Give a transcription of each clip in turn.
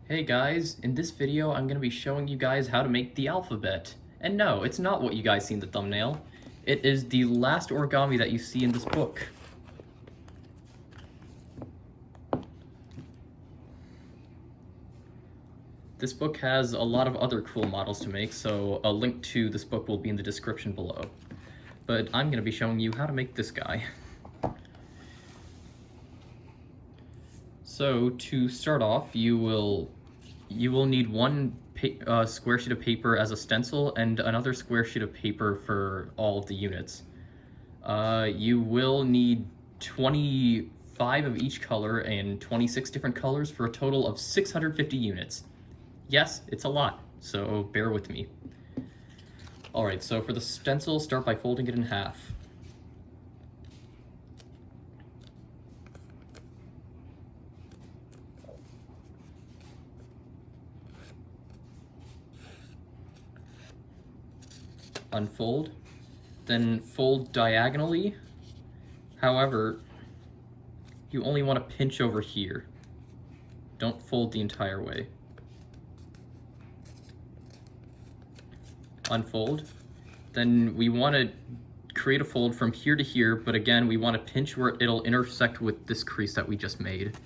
Hey guys, in this video I'm going to be showing you guys how to make the alphabet. And no, it's not what you guys see in the thumbnail. It is the last origami that you see in this book. This book has a lot of other cool models to make, so a link to this book will be in the description below. But I'm going to be showing you how to make this guy. So to start off, you will need one square sheet of paper as a stencil and another square sheet of paper for all of the units. You will need 25 of each color and 26 different colors for a total of 650 units. Yes, it's a lot, so bear with me. Alright, so for the stencil, start by folding it in half. Unfold, then fold diagonally. However, you only want to pinch over here. Don't fold the entire way. Unfold, then we want to create a fold from here to here, but again, we want to pinch where it'll intersect with this crease that we just made.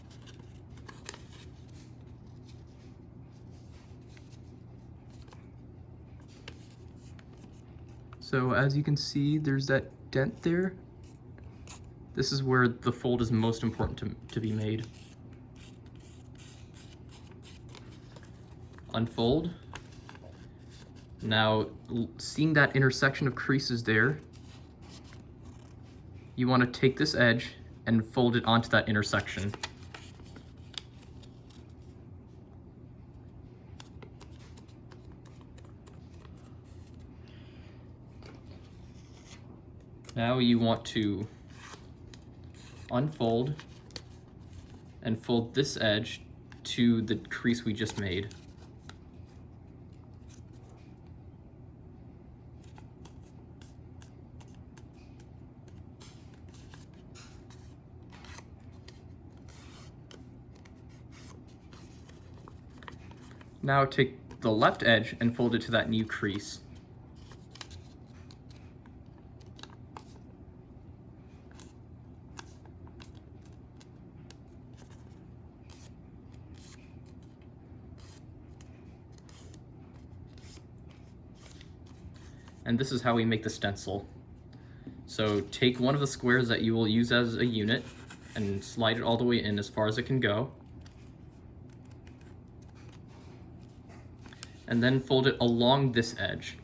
So as you can see, there's that dent there. This is where the fold is most important to be made. Unfold. Now, seeing that intersection of creases there, you want to take this edge and fold it onto that intersection. Now you want to unfold and fold this edge to the crease we just made. Now take the left edge and fold it to that new crease. And this is how we make the stencil. So take one of the squares that you will use as a unit and slide it all the way in as far as it can go. And then fold it along this edge.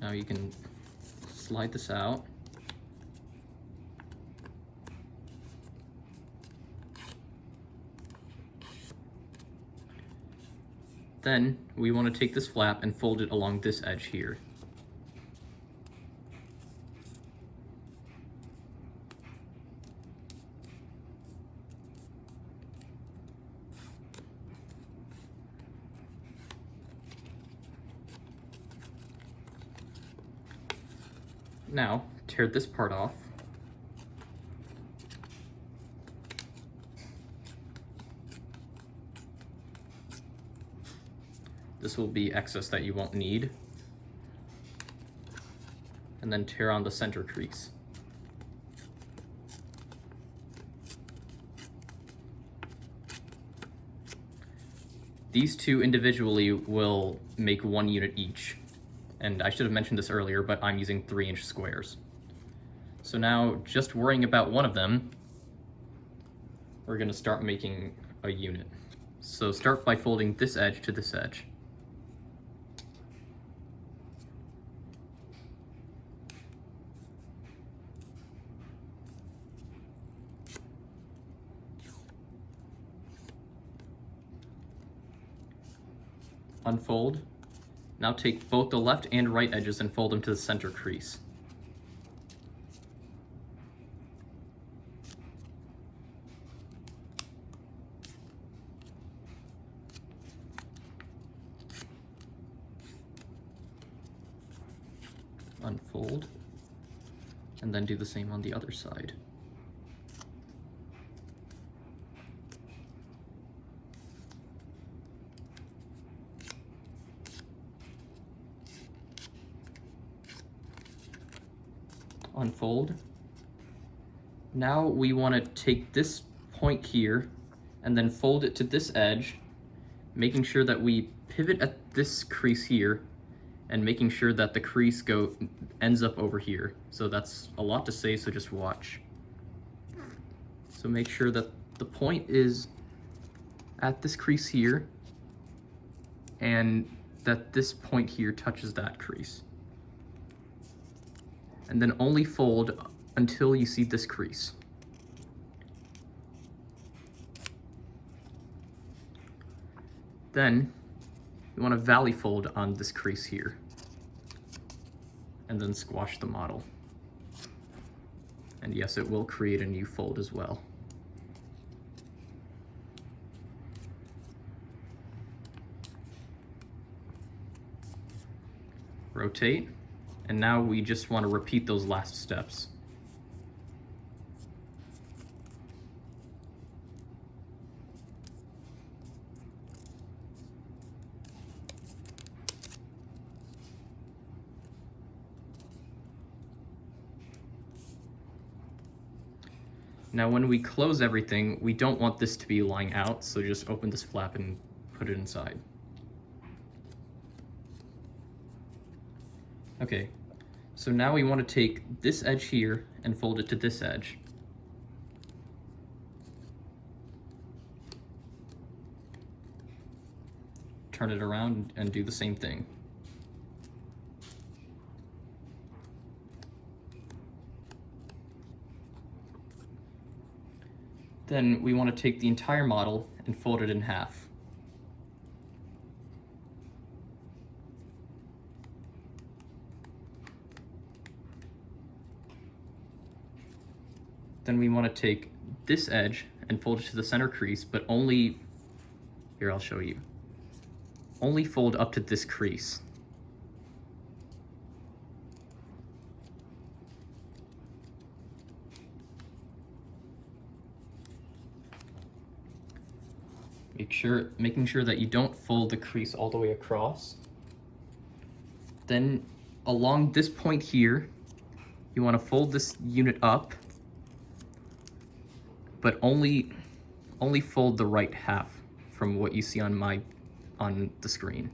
Now you can slide this out. Then we want to take this flap and fold it along this edge here. Now, tear this part off. This will be excess that you won't need. And then tear on the center crease. These two individually will make 1 unit each. And I should have mentioned this earlier, but I'm using 3-inch squares. So now, just worrying about one of them, we're going to start making a unit. So start by folding this edge to this edge. Unfold. Now take both the left and right edges and fold them to the center crease. Unfold. and then do the same on the other side. Unfold. Now we want to take this point here and then fold it to this edge, making sure that we pivot at this crease here and making sure that the crease ends up over here. So that's a lot to say, so just watch. So make sure that the point is at this crease here and that this point here touches that crease. And then only fold until you see this crease. Then you want to valley fold on this crease here and then squash the model. And yes, it will create a new fold as well. Rotate, and now we just want to repeat those last steps. Now when we close everything, we don't want this to be lying out, so just open this flap and put it inside. Okay, so now we want to take this edge here and fold it to this edge. Turn it around and do the same thing. Then we want to take the entire model and fold it in half. Then we want to take this edge and fold it to the center crease, but only, here I'll show you, only fold up to this crease. Making sure that you don't fold the crease all the way across. Then along this point here, you want to fold this unit up, but only fold the right half from what you see on the screen.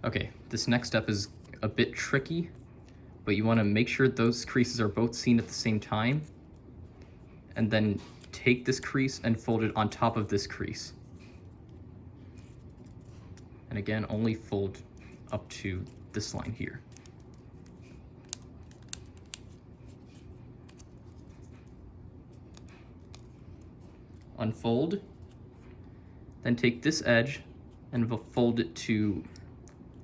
Okay, this next step is a bit tricky, but you want to make sure those creases are both seen at the same time, and then take this crease and fold it on top of this crease. And again, only fold up to this line here. Unfold, then take this edge and fold it to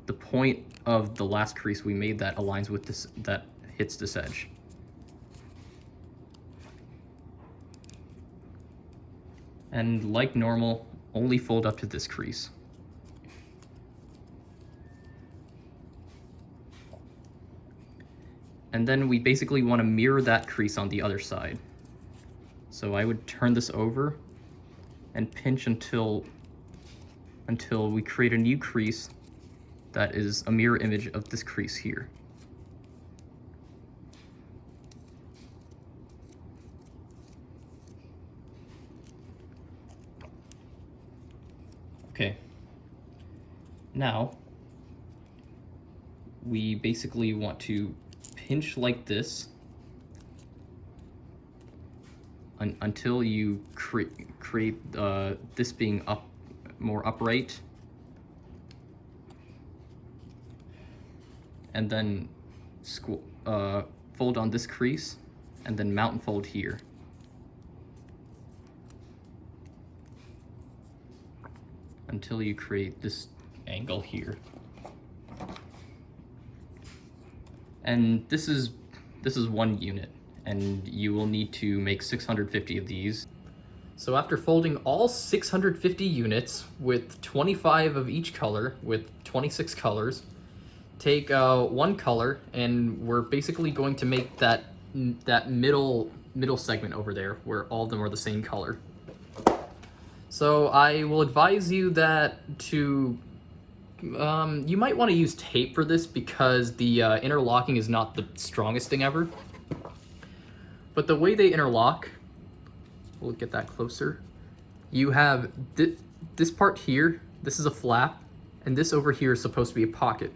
the point of the last crease we made that aligns with this, that hits this edge. And like normal, only fold up to this crease. And then we basically want to mirror that crease on the other side. So I would turn this over and pinch until we create a new crease that is a mirror image of this crease here. Okay, now we basically want to pinch like this until you create this being more upright, and then fold on this crease and then mount and fold here. Until you create this angle here. And this is one unit, and you will need to make 650 of these. So after folding all 650 units with 25 of each color, with 26 colors, take one color, and we're basically going to make that middle segment over there where all of them are the same color. So I will advise you that you might want to use tape for this because the interlocking is not the strongest thing ever. But the way they interlock, we'll get that closer. You have this part here, this is a flap, and this over here is supposed to be a pocket.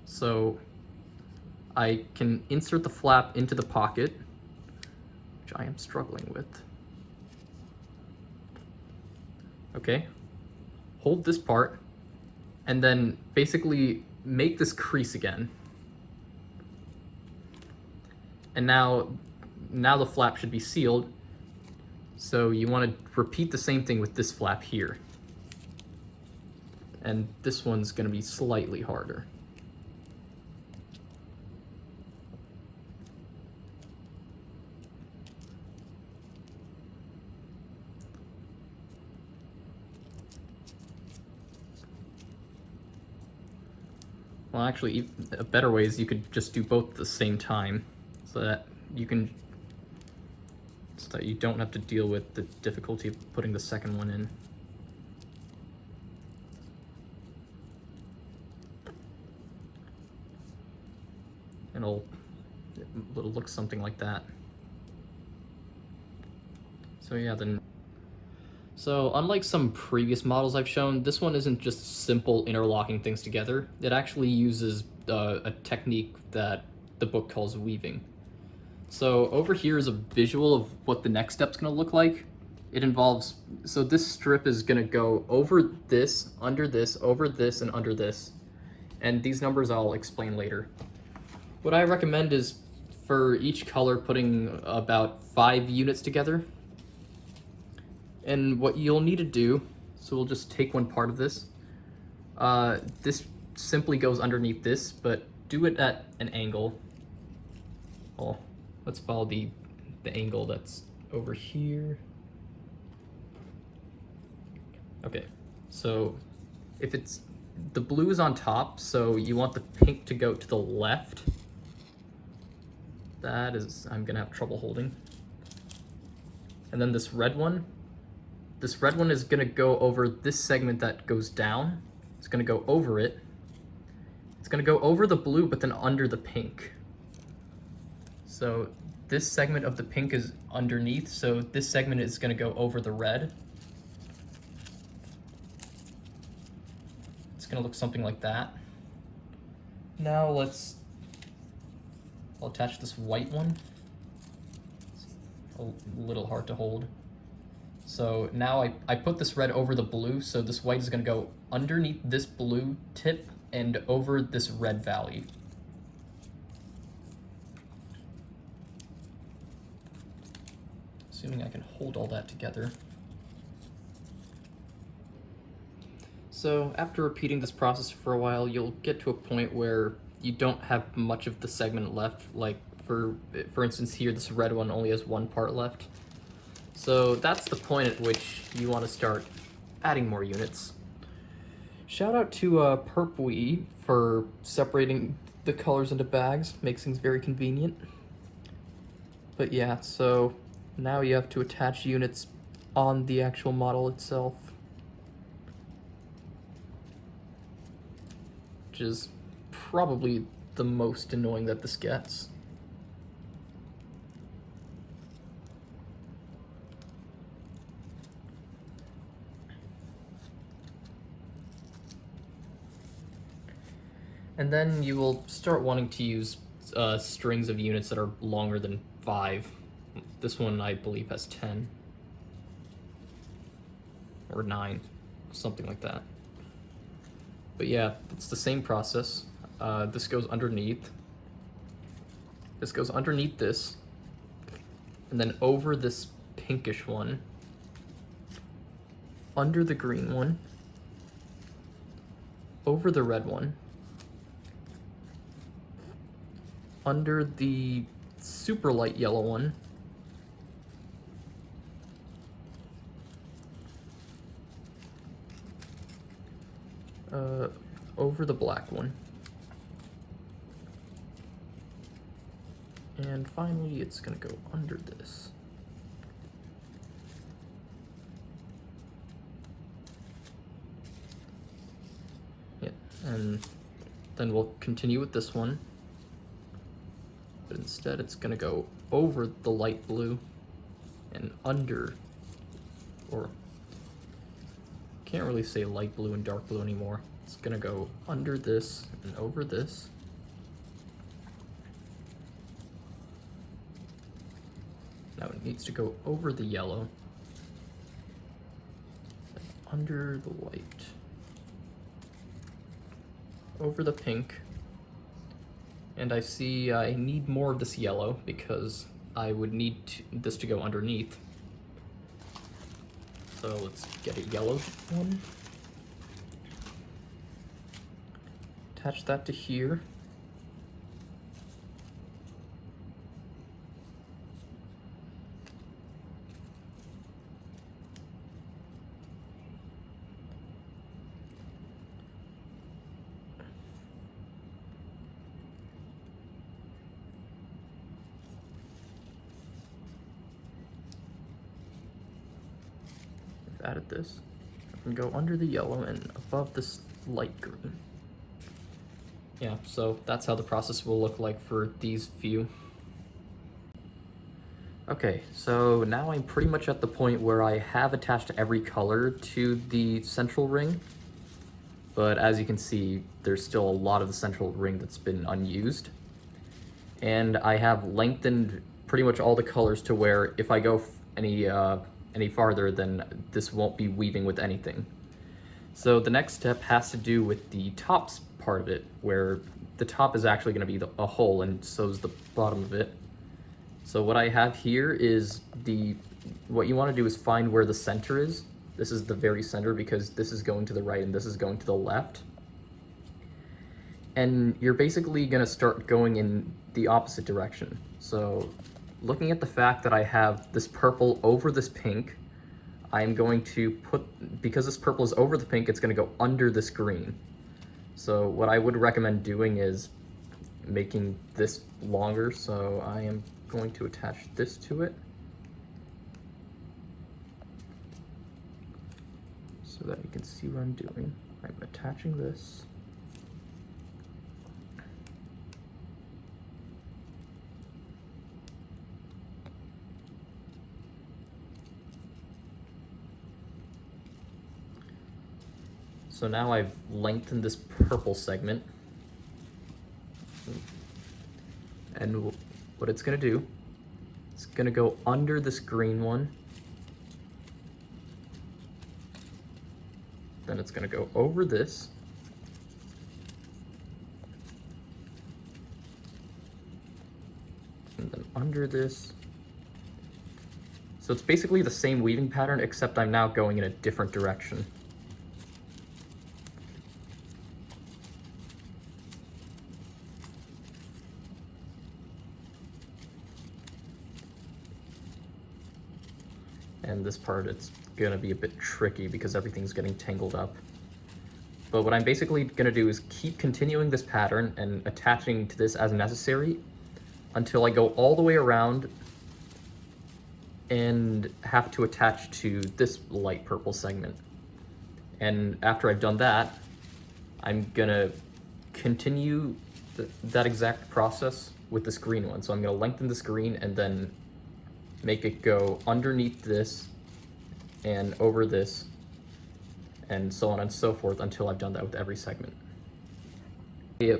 So I can insert the flap into the pocket, which I am struggling with. Okay, hold this part, and then basically make this crease again. And now the flap should be sealed. So you want to repeat the same thing with this flap here. And this one's going to be slightly harder. Well, actually, a better way is you could just do both at the same time, so that you don't have to deal with the difficulty of putting the second one in. And it'll look something like that. So yeah, So unlike some previous models I've shown, this one isn't just simple interlocking things together. It actually uses a technique that the book calls weaving. So over here is a visual of what the next step's gonna look like. It involves, so this strip is gonna go over this, under this, over this, and under this. And these numbers I'll explain later. What I recommend is for each color putting about 5 units together. And what you'll need to do, so we'll just take one part of this. This simply goes underneath this, but do it at an angle. Well, let's follow the angle that's over here. Okay, so if the blue is on top, so you want the pink to go to the left. That is, I'm gonna have trouble holding. And then this red one is gonna go over this segment that goes down. It's gonna go over it. It's gonna go over the blue, but then under the pink. So this segment of the pink is underneath, so this segment is gonna go over the red. It's gonna look something like that. Now I'll attach this white one. It's a little hard to hold. So now I put this red over the blue, so this white is gonna go underneath this blue tip and over this red valley. Assuming I can hold all that together. So after repeating this process for a while, you'll get to a point where you don't have much of the segment left. Like for instance here, this red one only has one part left. So that's the point at which you want to start adding more units. Shout out to Perpwee for separating the colors into bags, makes things very convenient. But yeah, so now you have to attach units on the actual model itself, which is probably the most annoying that this gets. And then you will start wanting to use strings of units that are longer than 5. This one, I believe, has 10. Or 9. Something like that. But yeah, it's the same process. This goes underneath. This goes underneath this. And then over this pinkish one. Under the green one. Over the red one. Under the super light yellow one, over the black one. And finally, it's gonna go under this. Yeah, and then we'll continue with this one. But instead, it's gonna go over the light blue and under, or can't really say light blue and dark blue anymore. It's gonna go under this and over this. Now it needs to go over the yellow, and under the white, over the pink, and I see I need more of this yellow because I would need this to go underneath. So let's get a yellow one. Attach that to here. Added this and go under the yellow and above this light green. Yeah, so that's how the process will look like for these few. Okay, so now I'm pretty much at the point where I have attached every color to the central ring, but as you can see, there's still a lot of the central ring that's been unused. And I have lengthened pretty much all the colors to where if I go any farther, then this won't be weaving with anything. So the next step has to do with the top part of it, where the top is actually going to be a hole, and so is the bottom of it. So what I have here is what you want to do is find where the center is. This is the very center because this is going to the right and this is going to the left. And you're basically going to start going in the opposite direction. So looking at the fact that I have this purple over this pink, I'm going to because this purple is over the pink, it's going to go under this green. So what I would recommend doing is making this longer. So I am going to attach this to it so that you can see what I'm doing. I'm attaching this. So now I've lengthened this purple segment, and what it's gonna do, it's gonna go under this green one, then it's gonna go over this, and then under this. So it's basically the same weaving pattern, except I'm now going in a different direction. And this part, it's gonna be a bit tricky because everything's getting tangled up. But what I'm basically gonna do is keep continuing this pattern and attaching to this as necessary until I go all the way around and have to attach to this light purple segment. And after I've done that, I'm gonna continue that exact process with this green one. So I'm gonna lengthen this green and then make it go underneath this and over this and so on and so forth until I've done that with every segment.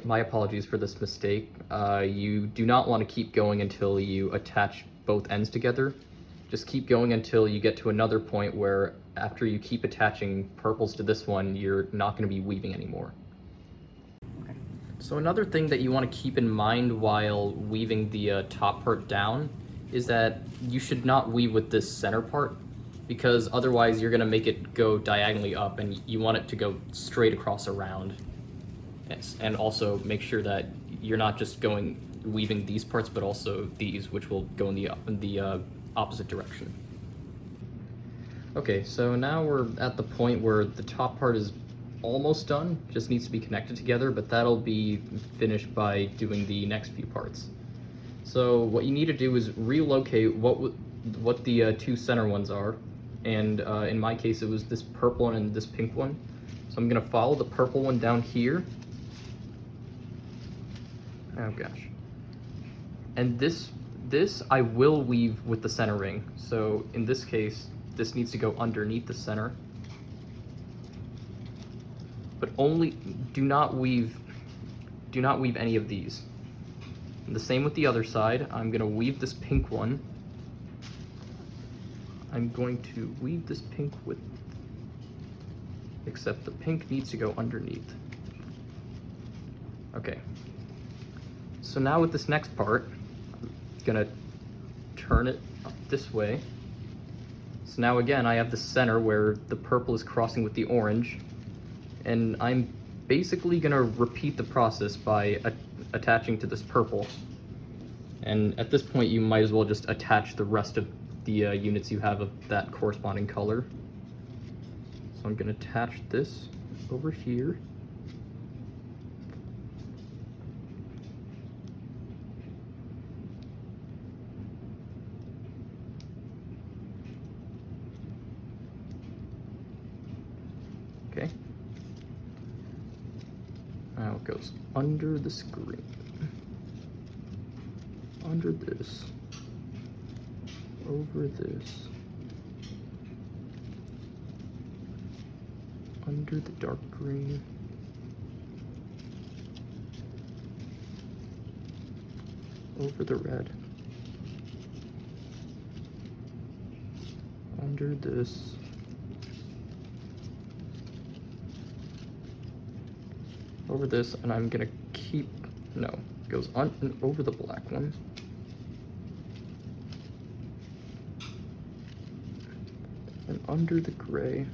My apologies for this mistake. You do not want to keep going until you attach both ends together. Just keep going until you get to another point where after you keep attaching purples to this one, you're not going to be weaving anymore. Okay. So another thing that you want to keep in mind while weaving the top part down is that you should not weave with this center part, because otherwise you're gonna make it go diagonally up and you want it to go straight across around. Yes. And also make sure that you're not just weaving these parts, but also these, which will go in the opposite direction. Okay, so now we're at the point where the top part is almost done, just needs to be connected together, but that'll be finished by doing the next few parts. So what you need to do is relocate what the two center ones are, and in my case it was this purple one and this pink one. So I'm gonna follow the purple one down here. Oh gosh. And this I will weave with the center ring. So in this case, this needs to go underneath the center. But only, do not weave any of these. And the same with the other side. I'm gonna weave this pink one. I'm going to weave this pink with, except the pink needs to go underneath. Okay. So now with this next part, I'm gonna turn it up this way. So now again, I have the center where the purple is crossing with the orange, and I'm basically gonna repeat the process by attaching to this purple. And at this point, you might as well just attach the rest of the units you have of that corresponding color. So I'm gonna attach this over here. Okay. Now it goes under the screen. Under this. Over this. Under the dark green. Over the red. Under this. Over this, and I'm gonna keep, no, it goes on and over the black one. And under the gray.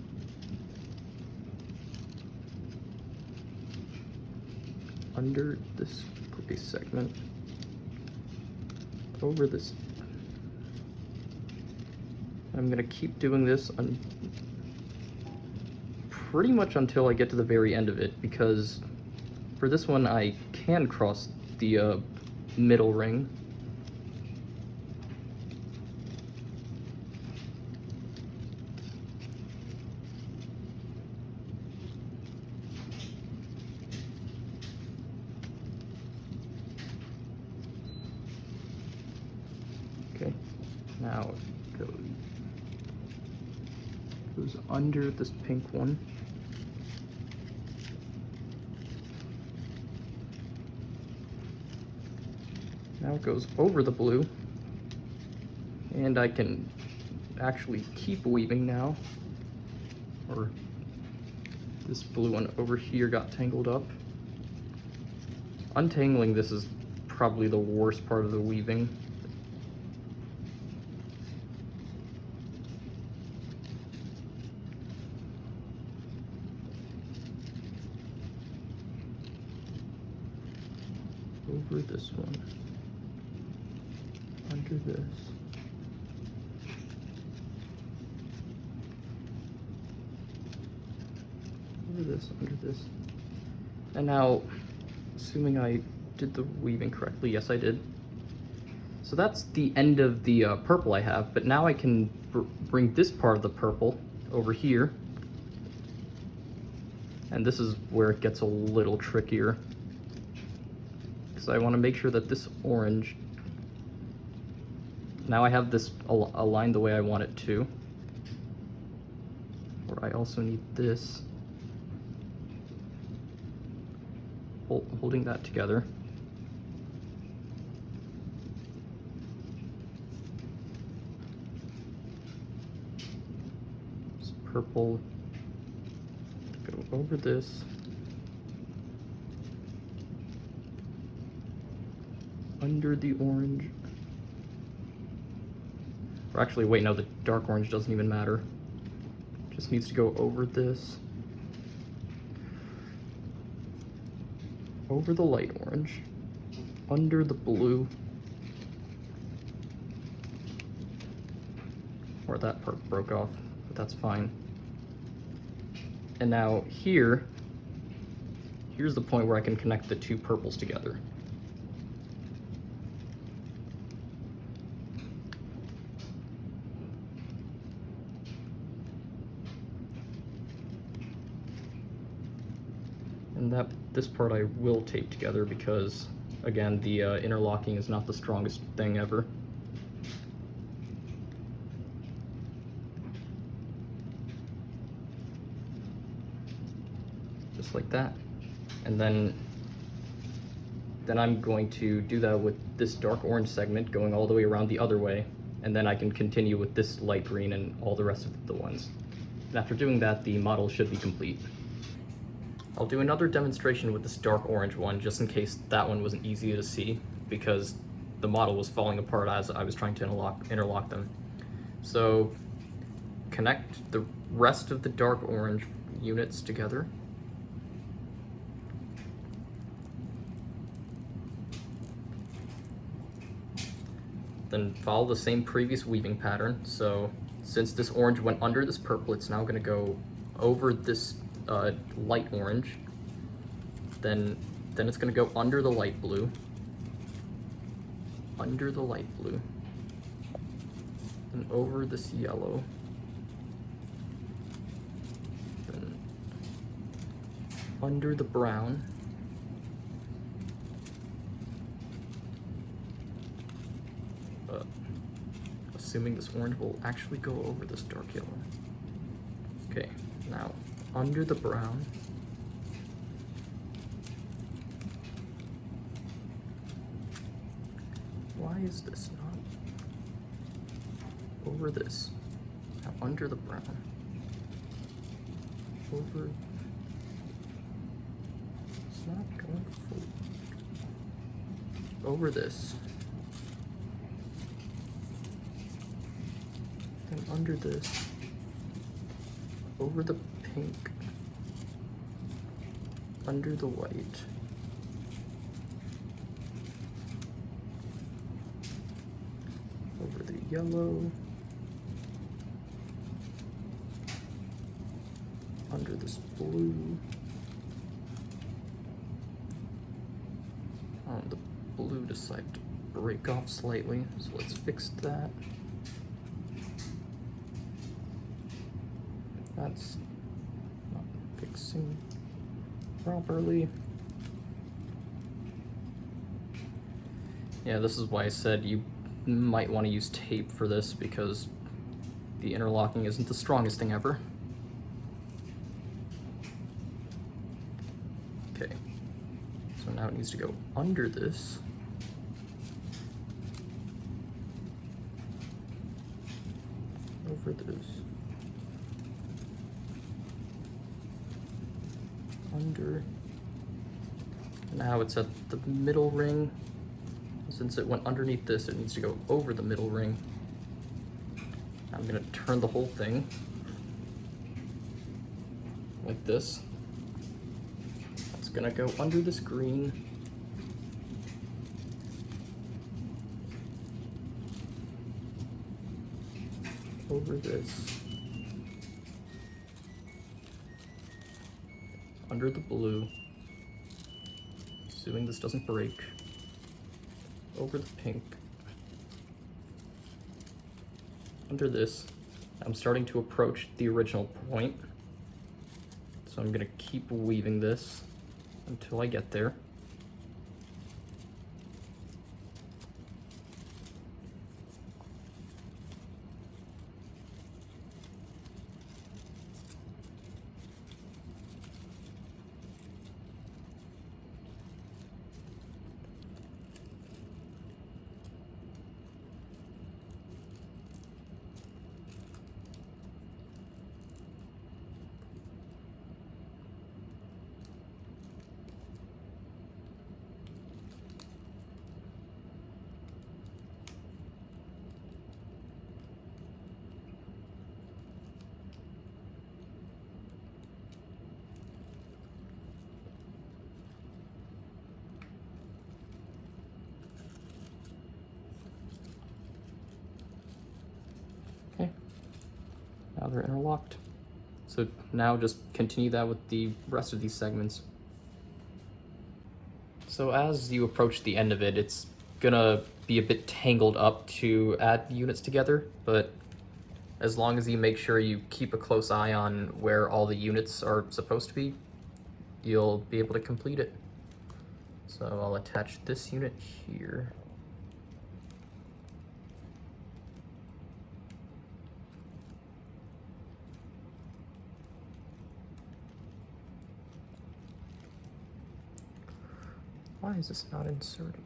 Under this gray segment. Over this. I'm gonna keep doing this pretty much until I get to the very end of it, because for this one I can cross the middle ring. Okay, now it goes under this pink one. Now it goes over the blue, and I can actually keep weaving now, or this blue one over here got tangled up. Untangling this is probably the worst part of the weaving. Over this one. Under this. Over this, under this. And now, assuming I did the weaving correctly, yes I did. So that's the end of the purple I have, but now I can bring this part of the purple over here. And this is where it gets a little trickier, because I want to make sure that this orange, now I have this aligned the way I want it to. Or I also need this, holding that together. This purple, go over this. Under the orange. Or actually, wait, no, the dark orange doesn't even matter. Just needs to go over this. Over the light orange. Under the blue. Or that part broke off, but that's fine. And now here, here's the point where I can connect the two purples together. And this part I will tape together because, again, the interlocking is not the strongest thing ever. Just like that. And then I'm going to do that with this dark orange segment going all the way around the other way, and then I can continue with this light green and all the rest of the ones. And after doing that, the model should be complete. I'll do another demonstration with this dark orange one, just in case that one wasn't easy to see, because the model was falling apart as I was trying to interlock them. So connect the rest of the dark orange units together. Then follow the same previous weaving pattern. So since this orange went under this purple, it's now gonna go over this light orange. Then it's gonna go under the light blue, under the light blue, and over this yellow, then under the brown, assuming this orange will actually go over this dark yellow. Okay, now under the brown, why is this not over this? Now under the brown, over, it's not going forward, over this, and under this, over the pink, under the white, over the yellow, under this blue, the blue decided to break off slightly, so let's fix that. That's not fixing properly. Yeah, this is why I said you might want to use tape for this, because the interlocking isn't the strongest thing ever. Okay, so now it needs to go under this. Over this. Under. Now it's at the middle ring. Since it went underneath this, it needs to go over the middle ring. I'm gonna turn the whole thing like this. It's gonna go under this green. Over this. Under the blue. Assuming this doesn't break. Over the pink. Under this. I'm starting to approach the original point. So I'm gonna keep weaving this until I get there. Okay, now they're interlocked. So now just continue that with the rest of these segments. So as you approach the end of it, it's gonna be a bit tangled up to add units together, but as long as you make sure you keep a close eye on where all the units are supposed to be, you'll be able to complete it. So I'll attach this unit here. Why is this not inserting?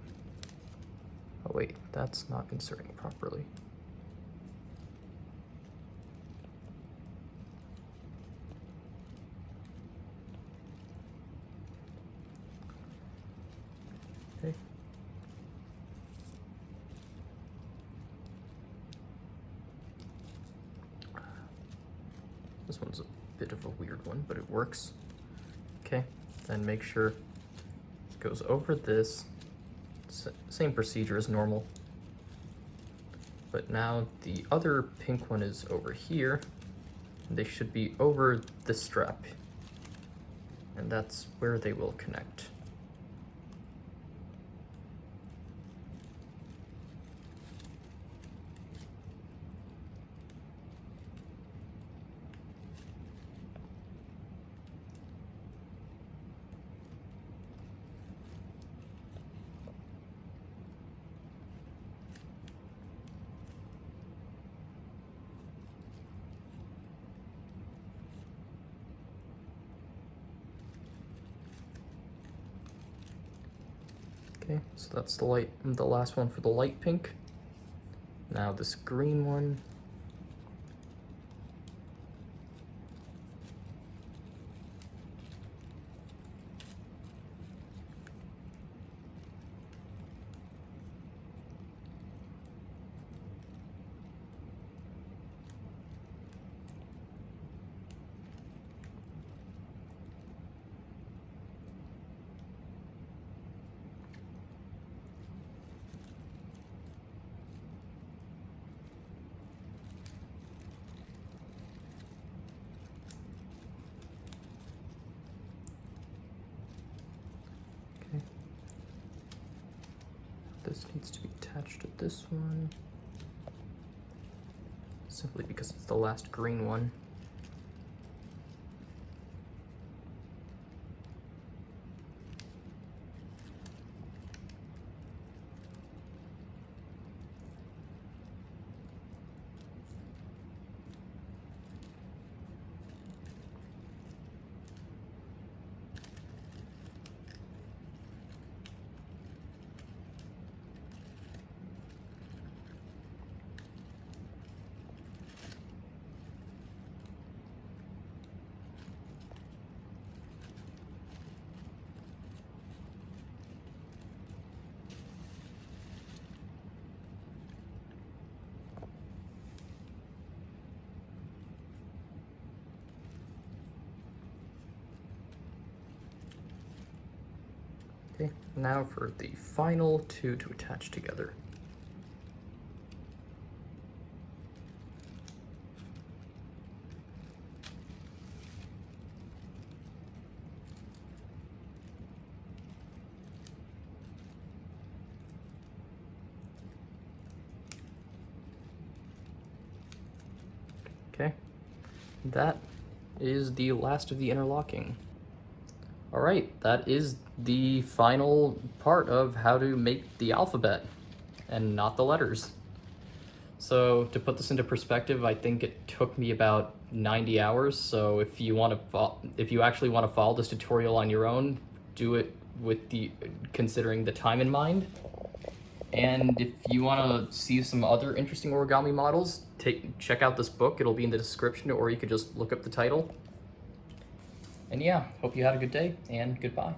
Oh wait, that's not inserting properly. Okay. This one's a bit of a weird one, but it works. Okay, then make sure it goes over this. Same procedure as normal. But now the other pink one is over here. They should be over this strap. And that's where they will connect. Okay, so that's the last one for the light pink. Now this green one. This needs to be attached to this one, simply because it's the last green one. Okay, now for the final two to attach together. Okay, that is the last of the interlocking. All right, that is the final part of how to make the alphabet and not the letters. So to put this into perspective, I think it took me about 90 hours. So if you actually want to follow this tutorial on your own, do it with considering the time in mind. And if you want to see some other interesting origami models, check out this book. It'll be in the description, or you could just look up the title. And yeah, hope you had a good day, and goodbye.